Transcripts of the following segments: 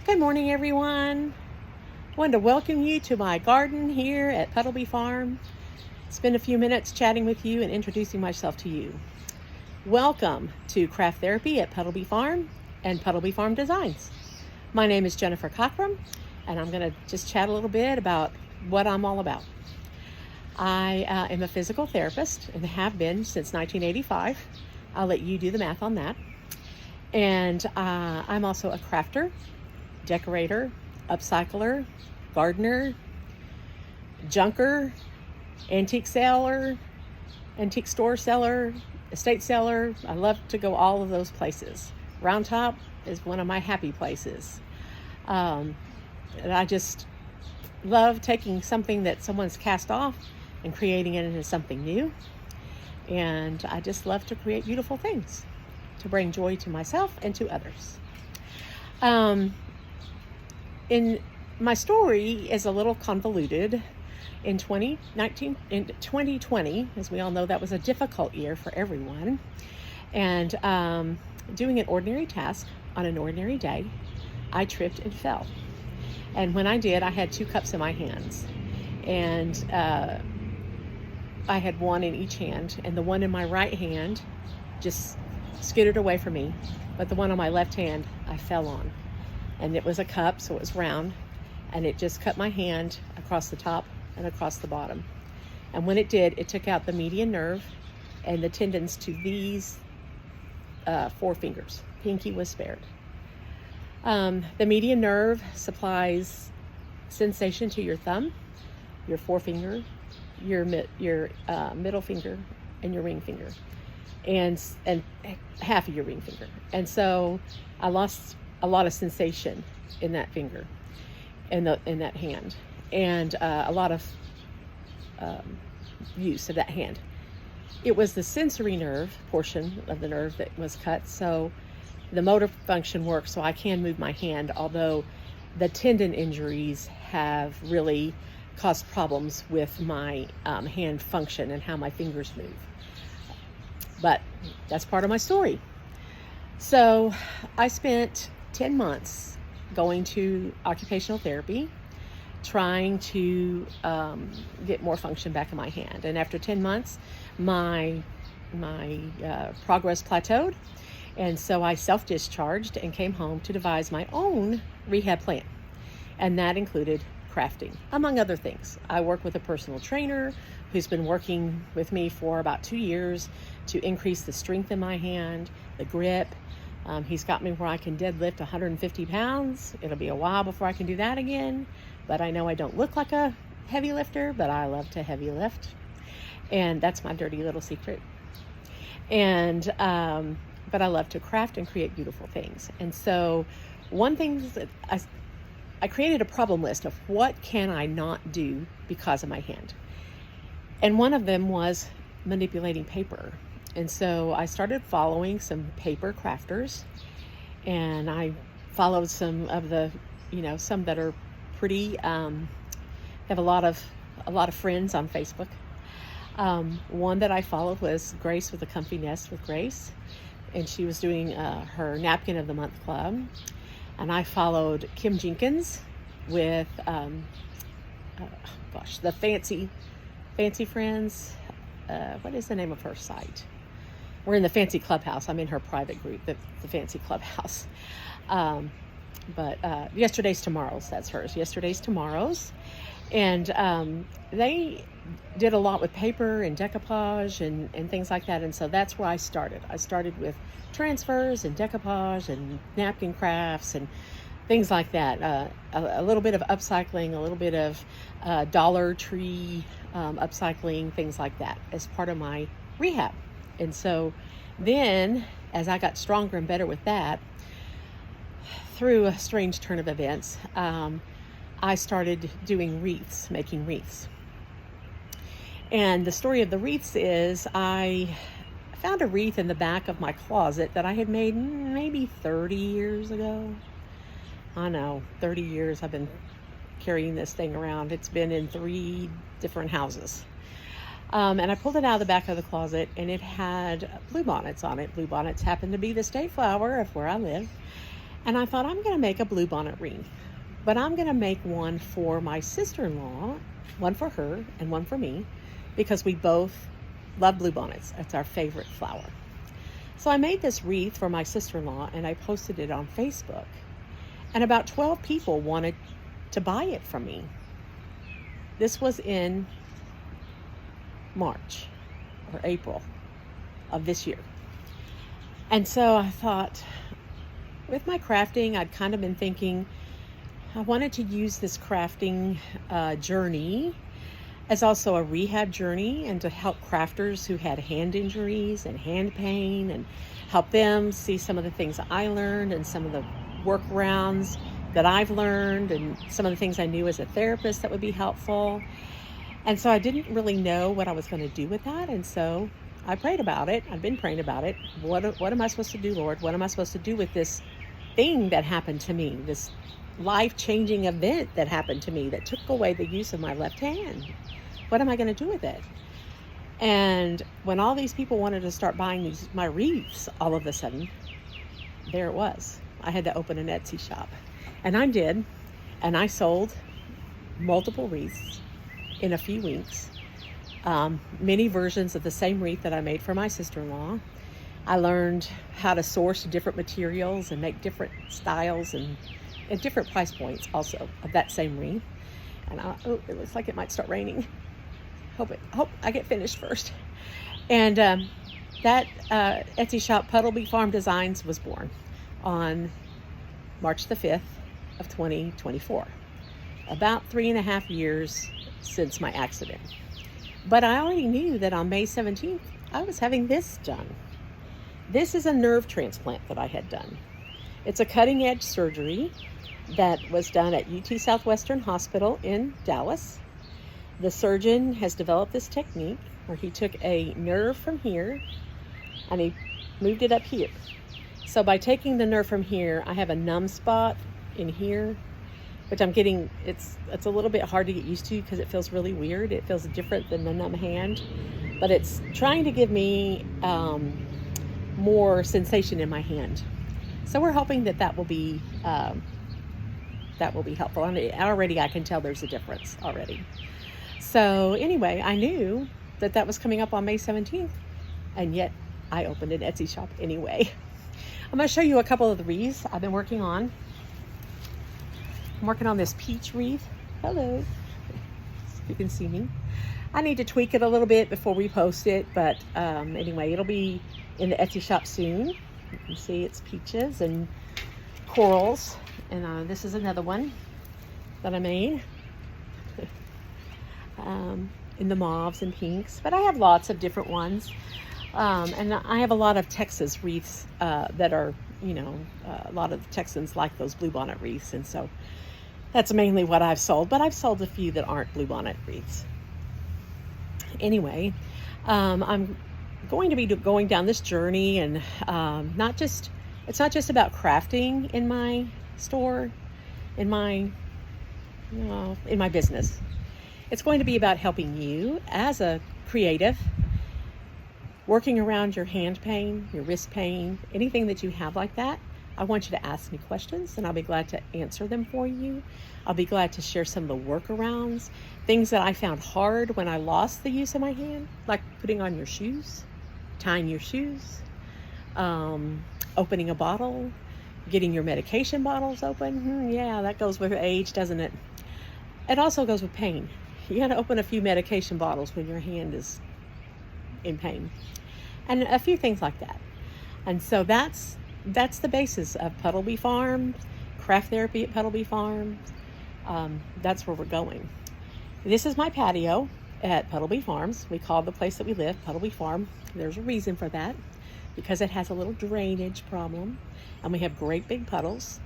Good morning, everyone. I wanted to welcome you to my garden here at Puddleby Farm. Spend a few minutes chatting with you and introducing myself to you. Welcome to Craft Therapy at Puddleby Farm and Puddleby Farm Designs. My name is Jennifer Cockrum, and I'm going to just chat a little bit about what I'm all about. I am a physical therapist and have been since 1985. I'll let you do the math on that. And I'm also a crafter, decorator, upcycler, gardener, junker, antique seller, antique store seller, estate seller. I love to go all of those places. Round Top is one of my happy places. And I just love taking something that someone's cast off and creating it into something new. And I just love to create beautiful things to bring joy to myself and to others. In my story is a little convoluted. In 2020, as we all know, that was a difficult year for everyone. And doing an ordinary task on an ordinary day, I tripped and fell. And when I did, I had 2 cups in my hands. And I had one in each hand. And the one in my right hand just skittered away from me. But the one on my left hand, I fell on. And it was a cup, so it was round, and it just cut my hand across the top and across the bottom. And when it did, it took out the median nerve and the tendons to these 4 fingers. Pinky was spared. The median nerve supplies sensation to your thumb, your forefinger, your middle finger, and your ring finger, and half of your ring finger. And so I lost a lot of sensation in that finger, in that hand, and a lot of use of that hand. It was the sensory nerve portion of the nerve that was cut, so the motor function works, so I can move my hand, although the tendon injuries have really caused problems with my hand function and how my fingers move. But that's part of my story. So I spent 10 months going to occupational therapy, trying to get more function back in my hand. And after 10 months, my progress plateaued. And so I self-discharged and came home to devise my own rehab plan. And that included crafting, among other things. I work with a personal trainer who's been working with me for about 2 years to increase the strength in my hand, the grip. He's got me where I can deadlift 150 pounds. It'll be a while before I can do that again, but I know I don't look like a heavy lifter, but I love to heavy lift. And that's my dirty little secret. And, but I love to craft and create beautiful things. And so one thing that I created a problem list of what can I not do because of my hand. And one of them was manipulating paper. And so I started following some paper crafters, and I followed some of the, some that are pretty, have a lot of friends on Facebook. One that I followed was Grace with the Comfy Nest with Grace, and she was doing her Napkin of the Month Club. And I followed Kim Jenkins with, the Fancy Friends. What is the name of her site? We're in the Fancy Clubhouse. I'm in her private group, the Fancy Clubhouse. But Yesterday's Tomorrows, that's hers. Yesterday's Tomorrows. And they did a lot with paper and decoupage and things like that. And so that's where I started. I started with transfers and decoupage and napkin crafts and things like that. A little bit of upcycling, a little bit of Dollar Tree upcycling, things like that as part of my rehab. And so then, as I got stronger and better with that, through a strange turn of events, I started doing wreaths, making wreaths. And the story of the wreaths is I found a wreath in the back of my closet that I had made maybe 30 years ago. I know, 30 years I've been carrying this thing around. It's been in 3 different houses. And I pulled it out of the back of the closet, and it had bluebonnets on it. Bluebonnets happen to be the state flower of where I live. And I thought, I'm going to make a bluebonnet wreath, but I'm going to make one for my sister-in-law, one for her and one for me, because we both love bluebonnets. It's our favorite flower. So I made this wreath for my sister-in-law and I posted it on Facebook. And about 12 people wanted to buy it from me. This was in March or April of this year. And so I thought, with my crafting, I'd kind of been thinking I wanted to use this crafting journey as also a rehab journey, and to help crafters who had hand injuries and hand pain, and help them see some of the things I learned and some of the workarounds that I've learned and some of the things I knew as a therapist that would be helpful. And so I didn't really know what I was going to do with that. And so I prayed about it. I've been praying about it. What am I supposed to do, Lord? What am I supposed to do with this thing that happened to me, this life-changing event that happened to me that took away the use of my left hand? What am I going to do with it? And when all these people wanted to start buying my wreaths, all of a sudden, there it was. I had to open an Etsy shop. And I did. And I sold multiple wreaths in a few weeks. Many versions of the same wreath that I made for my sister-in-law. I learned how to source different materials and make different styles and at different price points also of that same wreath. And it looks like it might start raining. Hope I get finished first. And that Etsy shop, Puddleby Farm Designs, was born on March the 5th of 2024. About 3.5 years since my accident. But I already knew that on May 17th, I was having this done. This is a nerve transplant that I had done. It's a cutting edge surgery that was done at UT Southwestern Hospital in Dallas. The surgeon has developed this technique where he took a nerve from here and he moved it up here. So by taking the nerve from here, I have a numb spot in here, which I'm getting, it's a little bit hard to get used to because it feels really weird. It feels different than the numb hand, but it's trying to give me more sensation in my hand. So we're hoping that will be helpful. And already I can tell there's a difference already. So anyway, I knew that was coming up on May 17th, and yet I opened an Etsy shop anyway. I'm going to show you a couple of the wreaths I've been working on. I'm working on this peach wreath. Hello. You can see me. I need to tweak it a little bit before we post it, but anyway, it'll be in the Etsy shop soon. You can see it's peaches and corals, and this is another one that I made in the mauves and pinks, but I have lots of different ones, and I have a lot of Texas wreaths that are, a lot of Texans like those bluebonnet wreaths, and so that's mainly what I've sold, but I've sold a few that aren't bluebonnet wreaths. Anyway, I'm going to be going down this journey, and it's not just about crafting in my store, in my business. It's going to be about helping you as a creative, working around your hand pain, your wrist pain, anything that you have like that. I want you to ask me questions and I'll be glad to answer them for you. I'll be glad to share some of the workarounds, things that I found hard when I lost the use of my hand, like putting on your shoes, tying your shoes, opening a bottle, getting your medication bottles open. Yeah, that goes with age, doesn't it? It also goes with pain. You got to open a few medication bottles when your hand is in pain, and a few things like that. And so that's the basis of Puddleby Farms, craft therapy at Puddleby Farms. That's where we're going. This is my patio at Puddleby Farms. We call the place that we live Puddleby Farm. There's a reason for that, because it has a little drainage problem, and we have great big puddles.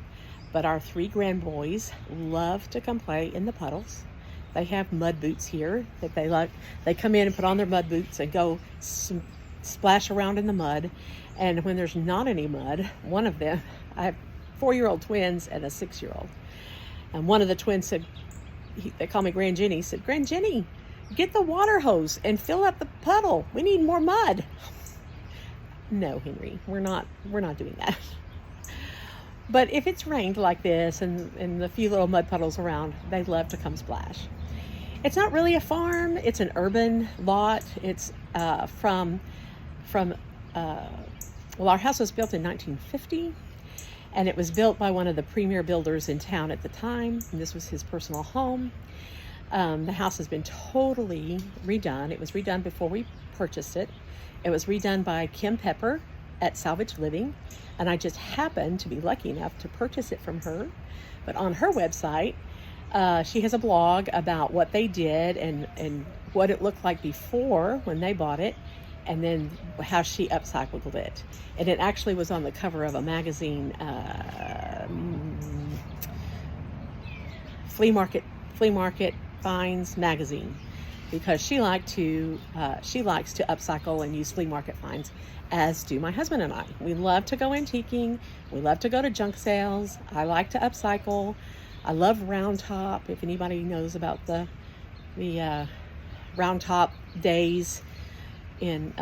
But our 3 grand boys love to come play in the puddles. They have mud boots here that they like. They come in and put on their mud boots and go splash around in the mud. And when there's not any mud, one of them, I have 4-year-old twins and a 6-year-old. And one of the twins said, they call me Grand Jenny, said, "Grand Jenny, get the water hose and fill up the puddle. We need more mud." No, Henry, we're not doing that. But if it's rained like this and the few little mud puddles around, they love to come splash. It's not really a farm. It's an urban lot. It's from well, our house was built in 1950, and it was built by one of the premier builders in town at the time. And this was his personal home. The house has been totally redone. It was redone before we purchased it. It was redone by Kim Pepper at Salvage Living, and I just happened to be lucky enough to purchase it from her. But on her website, she has a blog about what they did and what it looked like before when they bought it, and then how she upcycled it. And it actually was on the cover of a magazine, flea market finds magazine, because she likes to upcycle and use flea market finds, as do my husband and I. We love to go antiquing. We love to go to junk sales. I like to upcycle. I love Round Top. If anybody knows about the Round Top days in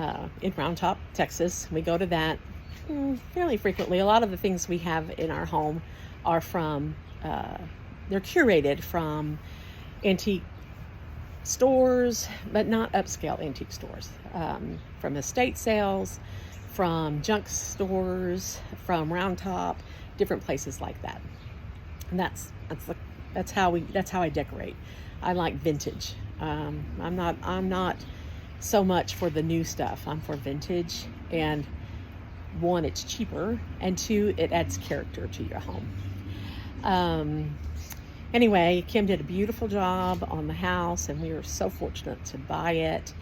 Round Top, Texas, we go to that fairly frequently. A lot of the things we have in our home are from they're curated from antique stores, but not upscale antique stores, from estate sales, from junk stores, from Round Top, different places like that. And that's how I decorate. I like vintage. I'm not so much for the new stuff. I'm for vintage, and one, it's cheaper, and two, it adds character to your home. Anyway, Kim did a beautiful job on the house, and we were so fortunate to buy it.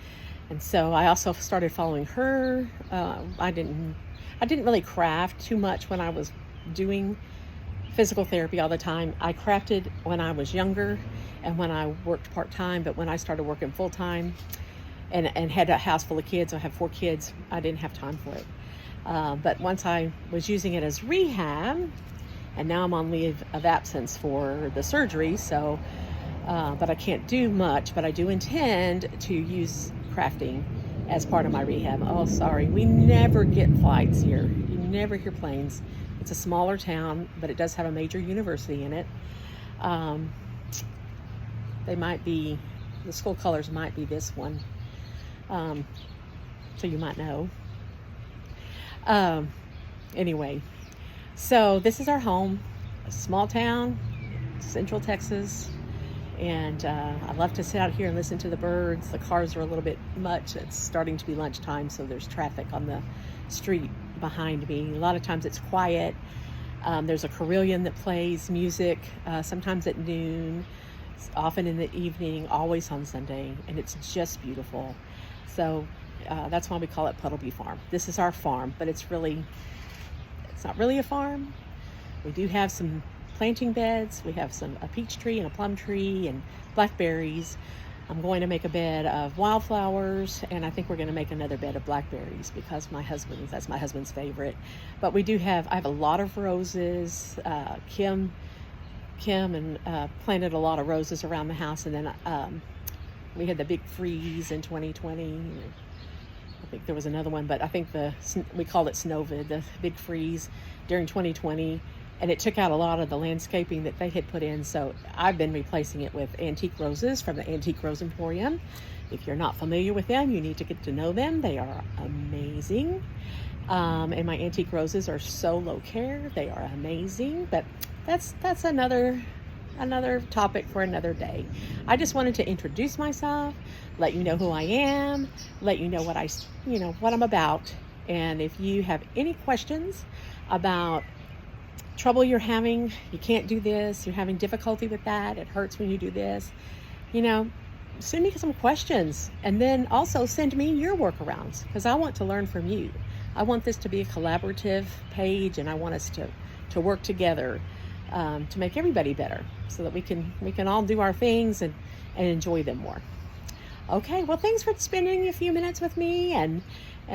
And so I also started following her. I didn't really craft too much when I was doing physical therapy all the time. I crafted when I was younger and when I worked part-time, but when I started working full-time and had a house full of kids, I have 4 kids, I didn't have time for it. But once I was using it as rehab, and now I'm on leave of absence for the surgery, so but I can't do much, but I do intend to use crafting as part of my rehab. Oh, sorry, we never get flights here. You never hear planes. It's a smaller town, but it does have a major university in it. The school colors might be this one, so you might know. Anyway, so this is our home, a small town, Central Texas, and I love to sit out here and listen to the birds. The cars are a little bit much. It's starting to be lunchtime, so there's traffic on the street behind me. A lot of times it's quiet. There's a carillon that plays music, sometimes at noon, often in the evening, always on Sunday, and it's just beautiful. So that's why we call it Puddleby Farm. This is our farm, but it's not really a farm. We do have some planting beds. We have a peach tree and a plum tree and blackberries. I'm going to make a bed of wildflowers, and I think we're going to make another bed of blackberries because that's my husband's favorite. But I have a lot of roses. Kim planted a lot of roses around the house, and then we had the big freeze in 2020. I think there was another one, but I think we called it Snowvid, the big freeze during 2020, and it took out a lot of the landscaping that they had put in. So I've been replacing it with antique roses from the Antique Rose Emporium. If you're not familiar with them, you need to get to know them. They are amazing. And my antique roses are so low care. They are amazing, but that's another topic for another day. I just wanted to introduce myself, let you know who I am, let you know what I'm about. And if you have any questions about trouble you're having, you can't do this, you're having difficulty with that, it hurts when you do this, send me some questions, and then also send me your workarounds, because I want to learn from you. I want this to be a collaborative page, and I want us to work together to make everybody better, so that we can all do our things and enjoy them more. Okay, well, thanks for spending a few minutes with me, and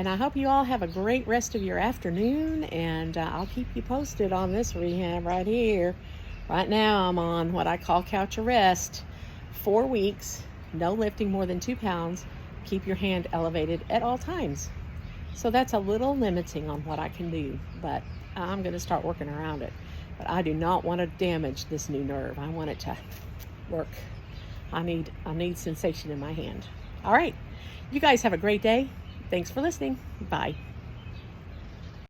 I hope you all have a great rest of your afternoon, and I'll keep you posted on this rehab right here. Right now I'm on what I call couch arrest. 4 weeks, no lifting more than 2 pounds, keep your hand elevated at all times. So that's a little limiting on what I can do, but I'm going to start working around it. But I do not want to damage this new nerve. I want it to work. I need sensation in my hand. All right. You guys have a great day. Thanks for listening. Bye.